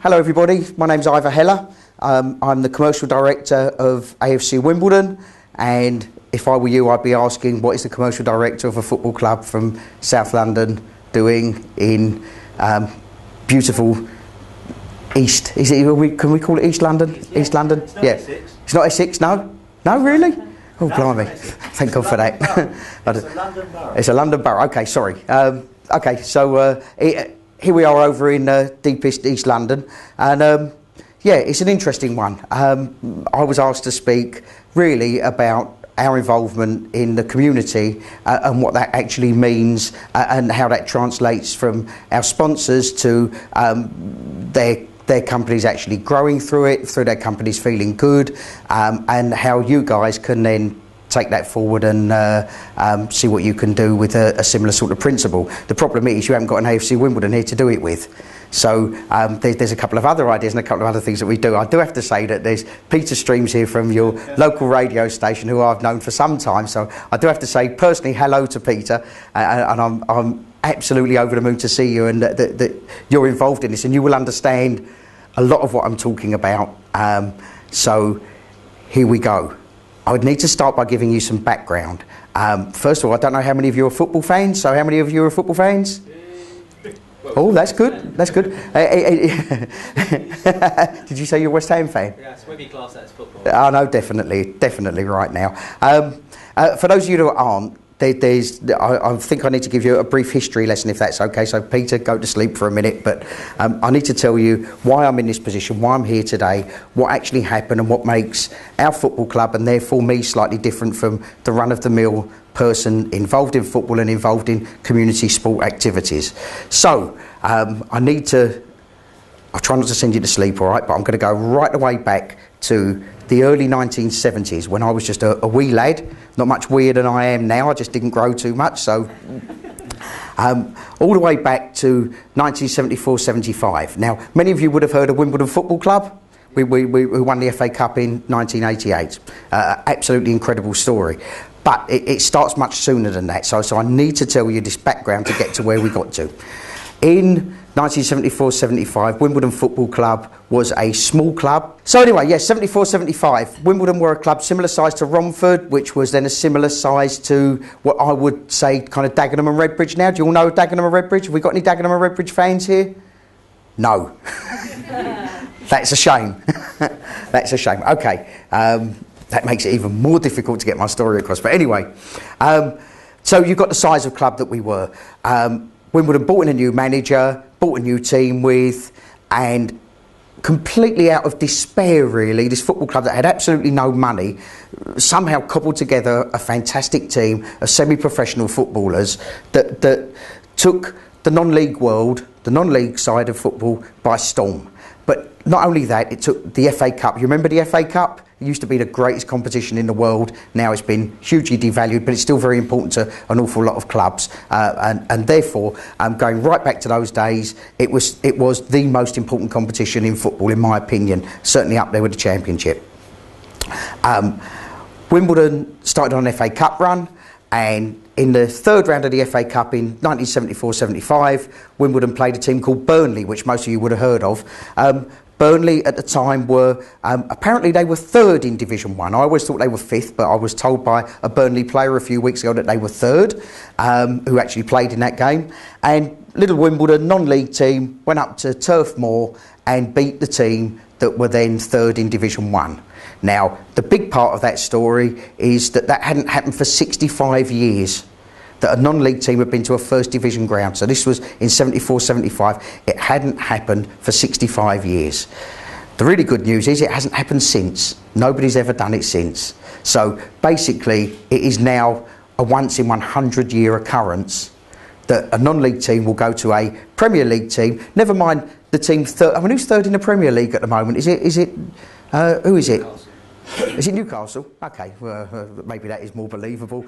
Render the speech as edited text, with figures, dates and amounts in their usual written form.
Hello everybody, my name's Ivor Heller. I'm the Commercial Director of AFC Wimbledon, and if I were you I'd be asking what is the Commercial Director of a football club from South London doing in beautiful East, can we call it East London? Yeah. East London? It's not Essex. It's not Essex, no? No, really? Oh, blimey. Thank God for that. It's a London borough. It's a London borough, okay, sorry. Here we are over in deepest East London, and yeah, it's an interesting one. I was asked to speak really about our involvement in the community and what that actually means and how that translates from our sponsors to their companies actually growing through it, through their companies feeling good, and how you guys can then take that forward and see what you can do with a similar sort of principle. The problem is you haven't got an AFC Wimbledon here to do it with. So there's a couple of other ideas and a couple of other things that we do. I do have to say that there's Peter Streams here from your local radio station who I've known for some time. So I do have to say personally hello to Peter, and I'm absolutely over the moon to see you and that you're involved in this and you will understand a lot of what I'm talking about. So here we go. I would need to start by giving you some background. First of all, I don't know how many of you are football fans, so how many of you are football fans? Oh, that's good, that's good. Did you say you're a West Ham fan? Yeah, so maybe class that as football. Oh no, definitely right now. For those of you who aren't, I think I need to give you a brief history lesson if that's okay. So Peter, go to sleep for a minute, but I need to tell you why I'm in this position, why I'm here today, what actually happened and what makes our football club and therefore me slightly different from the run-of-the-mill person involved in football and involved in community sport activities. So I'll try not to send you to sleep, all right, but I'm going to go right the way back to the early 1970s when I was just a wee lad, not much weirder than I am now. I just didn't grow too much, so all the way back to 1974-75. Now, many of you would have heard of Wimbledon Football Club. We won the FA Cup in 1988. Absolutely incredible story. But it starts much sooner than that, so I need to tell you this background to get to where we got to. In 1974-75, Wimbledon Football Club was a small club. So anyway, yes, 74-75, Wimbledon were a club similar size to Romford, which was then a similar size to what I would say kind of Dagenham and Redbridge now. Do you all know Dagenham and Redbridge? Have we got any Dagenham and Redbridge fans here? No. That's a shame. That's a shame. Okay. That makes it even more difficult to get my story across. But anyway, so you've got the size of club that we were. Wimbledon bought in a new manager, bought a new team with, and completely out of despair really, this football club that had absolutely no money somehow cobbled together a fantastic team of semi-professional footballers that took the non-league world, the non-league side of football by storm. But not only that, it took the FA Cup. You remember the FA Cup? It used to be the greatest competition in the world. Now it's been hugely devalued, but it's still very important to an awful lot of clubs. And therefore, going right back to those days, it was the most important competition in football, in my opinion, certainly up there with the Championship. Wimbledon started on an FA Cup run, and in the third round of the FA Cup in 1974-75, Wimbledon played a team called Burnley, which most of you would have heard of. Burnley at the time were, apparently they were third in Division 1. I always thought they were fifth, but I was told by a Burnley player a few weeks ago that they were third, who actually played in that game. And Little Wimbledon, non-league team, went up to Turf Moor and beat the team that were then third in Division 1. Now, the big part of that story is that hadn't happened for 65 years. That a non-league team had been to a first division ground. So this was in 74-75. It hadn't happened for 65 years. The really good news is it hasn't happened since. Nobody's ever done it since. So basically, it is now a once in 100 year occurrence that a non-league team will go to a Premier League team. Never mind the team third. I mean, who's third in the Premier League at the moment? Who is it? Newcastle. Is it Newcastle? Okay, well, maybe that is more believable.